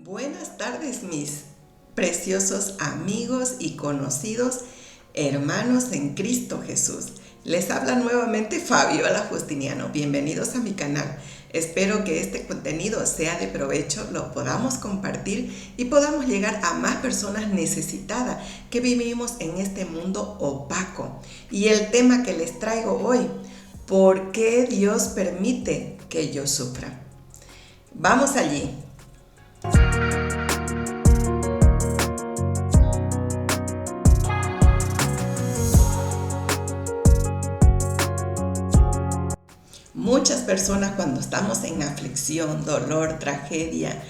Buenas tardes, mis preciosos amigos y conocidos hermanos en Cristo Jesús. Les habla nuevamente Fabiola Justiniano. Bienvenidos a mi canal. Espero que este contenido sea de provecho, lo podamos compartir y podamos llegar a más personas necesitadas que vivimos en este mundo opaco. Y el tema que les traigo hoy: ¿por qué Dios permite que yo sufra? Vamos allí. Muchas personas, cuando estamos en aflicción, dolor, tragedia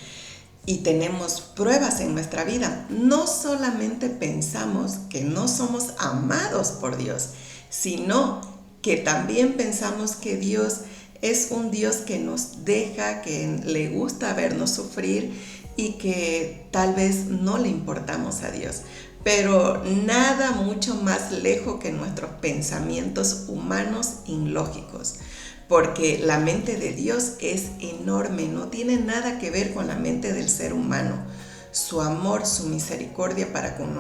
y tenemos pruebas en nuestra vida, no solamente pensamos que no somos amados por Dios, sino que también pensamos que Dios es un Dios que nos deja, que le gusta vernos sufrir y que tal vez no le importamos a Dios. Pero nada mucho más lejos que nuestros pensamientos humanos ilógicos, porque la mente de Dios es enorme, no tiene nada que ver con la mente del ser humano. Su amor, su misericordia para con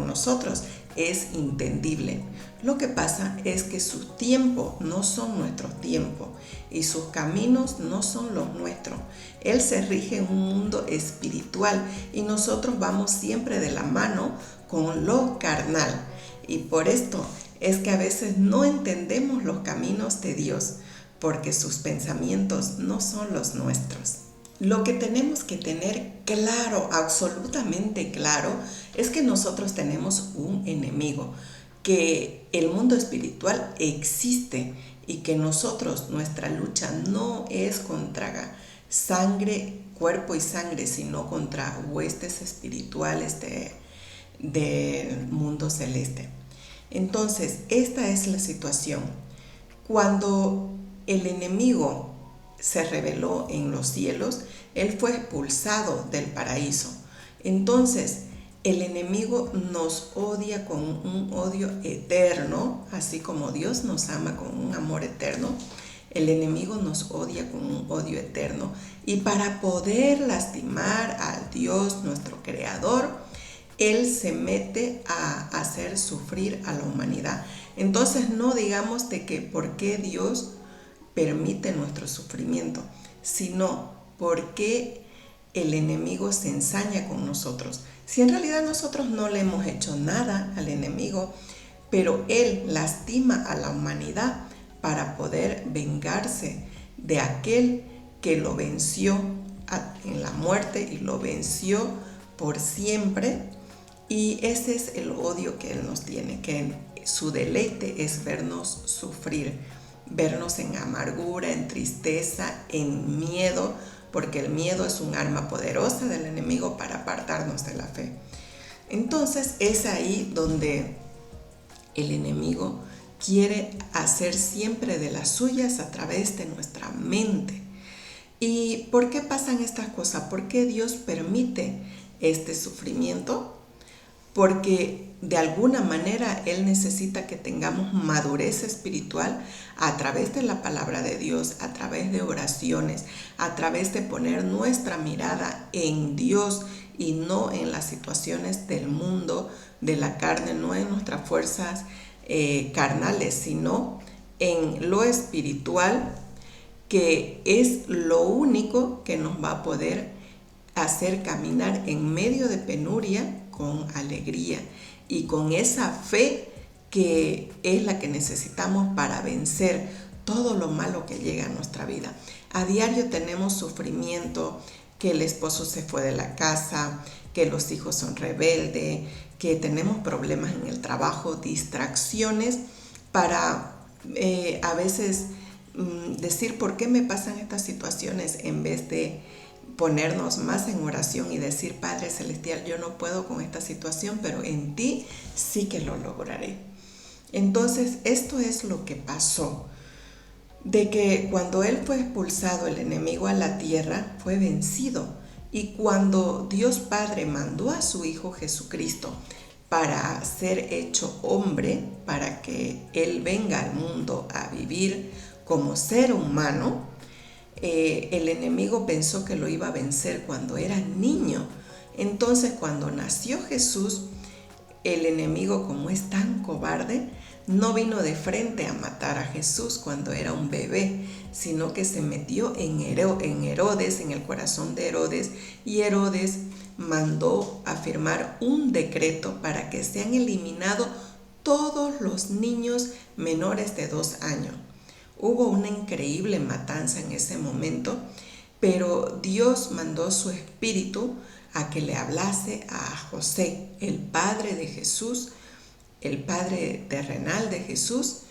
nosotros es entendible. Lo que pasa es que sus tiempos no son nuestros tiempos y sus caminos no son los nuestros. Él se rige en un mundo espiritual y nosotros vamos siempre de la mano con lo carnal. Y por esto es que a veces no entendemos los caminos de Dios, porque sus pensamientos no son los nuestros. Lo que tenemos que tener claro, absolutamente claro, es que nosotros tenemos un enemigo, que el mundo espiritual existe y que nuestra lucha no es contra sangre, cuerpo y sangre, sino contra huestes espirituales del mundo celeste. Entonces, esta es la situación. Cuando el enemigo se rebeló en los cielos, él fue expulsado del paraíso. Entonces, el enemigo nos odia con un odio eterno, así como Dios nos ama con un amor eterno. El enemigo nos odia con un odio eterno. Y para poder lastimar a Dios, nuestro Creador, Él se mete a hacer sufrir a la humanidad. Entonces no digamos de que por qué Dios permite nuestro sufrimiento, sino por qué el enemigo se ensaña con nosotros. Si en realidad nosotros no le hemos hecho nada al enemigo, pero Él lastima a la humanidad para poder vengarse de aquel que lo venció en la muerte y lo venció por siempre. Y ese es el odio que Él nos tiene, que su deleite es vernos sufrir, vernos en amargura, en tristeza, en miedo, porque el miedo es un arma poderosa del enemigo para apartarnos de la fe. Entonces es ahí donde el enemigo quiere hacer siempre de las suyas a través de nuestra mente. ¿Y por qué pasan estas cosas? ¿Por qué Dios permite este sufrimiento? Porque de alguna manera Él necesita que tengamos madurez espiritual a través de la palabra de Dios, a través de oraciones, a través de poner nuestra mirada en Dios y no en las situaciones del mundo, de la carne, no en nuestras fuerzas carnales, sino en lo espiritual, que es lo único que nos va a poder hacer caminar en medio de penuria con alegría y con esa fe que es la que necesitamos para vencer todo lo malo que llega a nuestra vida. A diario tenemos sufrimiento, que el esposo se fue de la casa, que los hijos son rebeldes, que tenemos problemas en el trabajo, distracciones para a veces decir por qué me pasan estas situaciones, en vez de ponernos más en oración y decir: Padre Celestial, yo no puedo con esta situación, pero en ti sí que lo lograré. Entonces, esto es lo que pasó, de que cuando Él fue expulsado, el enemigo a la tierra fue vencido. Y cuando Dios Padre mandó a su Hijo Jesucristo para ser hecho hombre, para que Él venga al mundo a vivir como ser humano, el enemigo pensó que lo iba a vencer cuando era niño. Entonces, cuando nació Jesús, el enemigo, como es tan cobarde, no vino de frente a matar a Jesús cuando era un bebé, sino que se metió en Herodes, en el corazón de Herodes, y Herodes mandó a firmar un decreto para que sean eliminados todos los niños menores de 2 años. Hubo una increíble matanza en ese momento, pero Dios mandó su espíritu a que le hablase a José, el padre de Jesús, el padre terrenal de Jesús,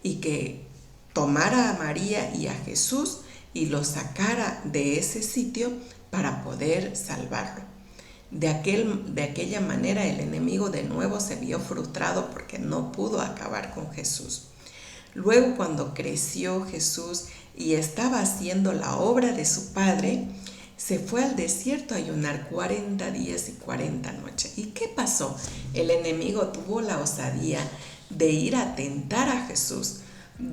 y que tomara a María y a Jesús y lo sacara de ese sitio para poder salvarlo. De aquella manera el enemigo de nuevo se vio frustrado porque no pudo acabar con Jesús. Luego, cuando creció Jesús y estaba haciendo la obra de su padre, se fue al desierto a ayunar 40 días y 40 noches. ¿Y qué pasó? El enemigo tuvo la osadía de ir a tentar a Jesús.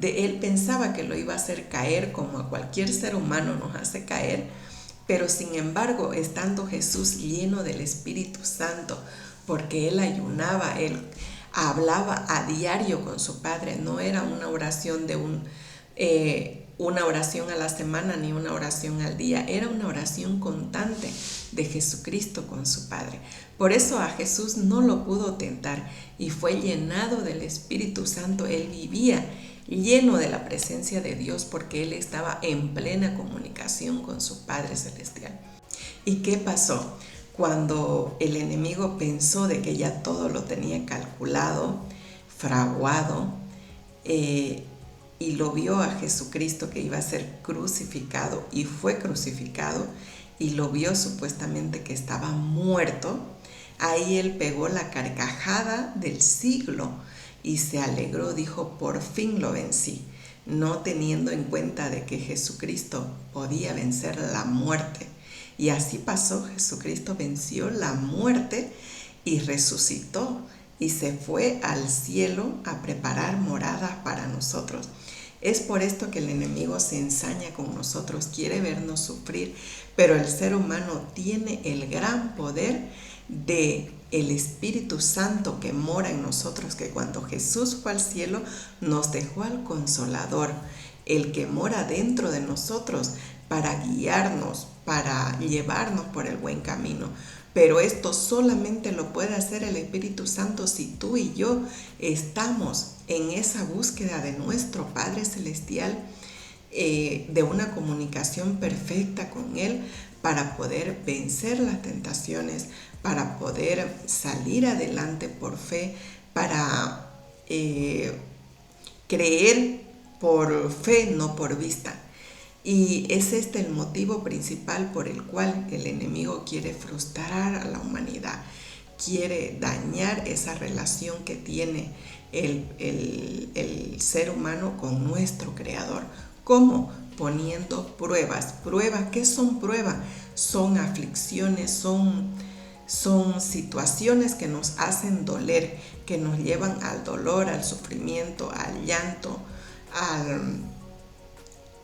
Él pensaba que lo iba a hacer caer como a cualquier ser humano nos hace caer, pero sin embargo, estando Jesús lleno del Espíritu Santo, porque él ayunaba, él hablaba a diario con su Padre, no era una oración de una oración a la semana ni una oración al día, era una oración constante de Jesucristo con su Padre. Por eso a Jesús no lo pudo tentar y fue llenado del Espíritu Santo. Él vivía lleno de la presencia de Dios porque él estaba en plena comunicación con su Padre Celestial. ¿Y qué pasó? Cuando el enemigo pensó de que ya todo lo tenía calculado, fraguado, y lo vio a Jesucristo que iba a ser crucificado y fue crucificado, y lo vio supuestamente que estaba muerto, ahí él pegó la carcajada del siglo y se alegró, dijo: por fin lo vencí, no teniendo en cuenta de que Jesucristo podía vencer la muerte. Y así pasó, Jesucristo venció la muerte y resucitó y se fue al cielo a preparar moradas para nosotros. Es por esto que el enemigo se ensaña con nosotros, quiere vernos sufrir, pero el ser humano tiene el gran poder de el Espíritu Santo que mora en nosotros, que cuando Jesús fue al cielo nos dejó al Consolador, el que mora dentro de nosotros para guiarnos, para llevarnos por el buen camino. Pero esto solamente lo puede hacer el Espíritu Santo si tú y yo estamos en esa búsqueda de nuestro Padre Celestial, de una comunicación perfecta con Él para poder vencer las tentaciones, para poder salir adelante por fe, para creer por fe, no por vista. Y es este el motivo principal por el cual el enemigo quiere frustrar a la humanidad, quiere dañar esa relación que tiene el ser humano con nuestro Creador. ¿Cómo? Poniendo pruebas. ¿Pruebas? ¿Qué son pruebas? Son aflicciones, son situaciones que nos hacen doler, que nos llevan al dolor, al sufrimiento, al llanto,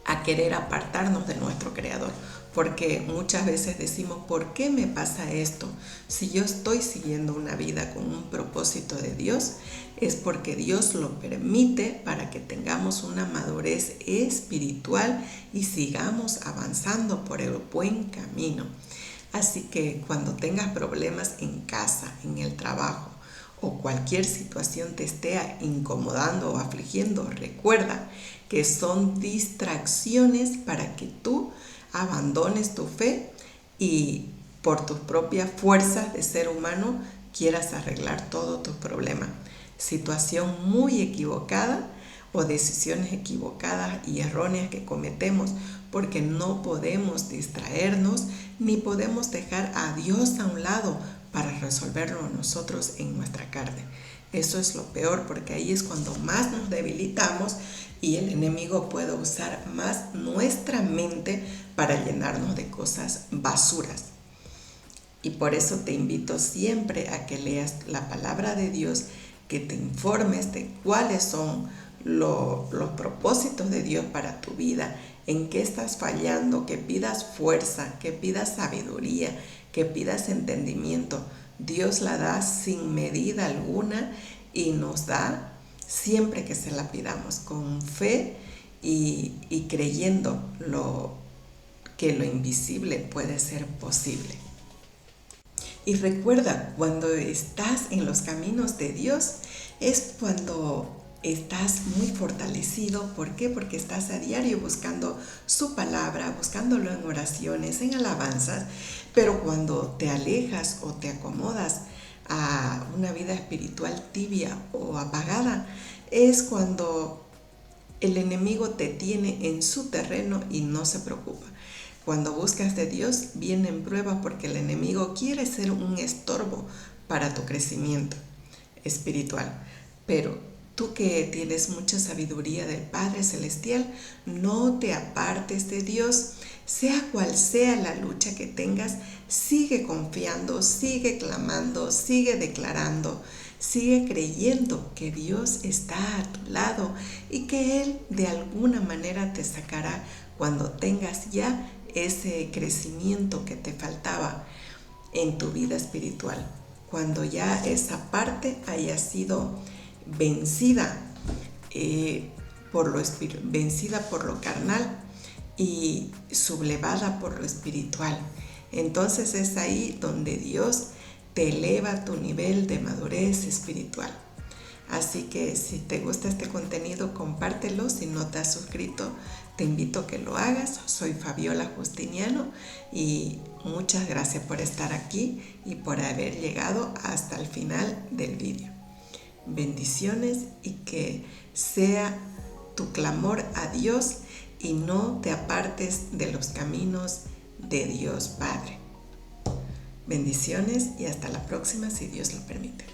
a querer apartarnos de nuestro Creador. Porque muchas veces decimos: ¿por qué me pasa esto? Si yo estoy siguiendo una vida con un propósito de Dios, es porque Dios lo permite para que tengamos una madurez espiritual y sigamos avanzando por el buen camino. Así que cuando tengas problemas en casa, en el trabajo, o cualquier situación te esté incomodando o afligiendo, recuerda que son distracciones para que tú abandones tu fe y por tus propias fuerzas de ser humano quieras arreglar todos tus problemas. Situación muy equivocada o decisiones equivocadas y erróneas que cometemos porque no podemos distraernos ni podemos dejar a Dios a un lado para resolverlo nosotros en nuestra carne. Eso es lo peor, porque ahí es cuando más nos debilitamos y el enemigo puede usar más nuestra mente para llenarnos de cosas basuras. Y por eso te invito siempre a que leas la palabra de Dios, que te informes de cuáles son los propósitos de Dios para tu vida, en qué estás fallando, que pidas fuerza, que pidas sabiduría, que pidas entendimiento. Dios la da sin medida alguna y nos da siempre que se la pidamos, con fe y creyendo que lo invisible puede ser posible. Y recuerda, cuando estás en los caminos de Dios, es cuando estás muy fortalecido. ¿Por qué? Porque estás a diario buscando su palabra, buscándolo en oraciones, en alabanzas. Pero cuando te alejas o te acomodas a una vida espiritual tibia o apagada, es cuando el enemigo te tiene en su terreno y no se preocupa. Cuando buscas de Dios, vienen pruebas porque el enemigo quiere ser un estorbo para tu crecimiento espiritual. Pero tú que tienes mucha sabiduría del Padre Celestial, no te apartes de Dios. Sea cual sea la lucha que tengas, sigue confiando, sigue clamando, sigue declarando, sigue creyendo que Dios está a tu lado y que Él de alguna manera te sacará cuando tengas ya ese crecimiento que te faltaba en tu vida espiritual. Cuando ya esa parte haya sido vencida, vencida por lo carnal y sublevada por lo espiritual. Entonces es ahí donde Dios te eleva a tu nivel de madurez espiritual. Así que si te gusta este contenido, compártelo. Si no te has suscrito, te invito a que lo hagas. Soy Fabiola Justiniano y muchas gracias por estar aquí y por haber llegado hasta el final del vídeo. Bendiciones y que sea tu clamor a Dios y no te apartes de los caminos de Dios Padre. Bendiciones y hasta la próxima si Dios lo permite.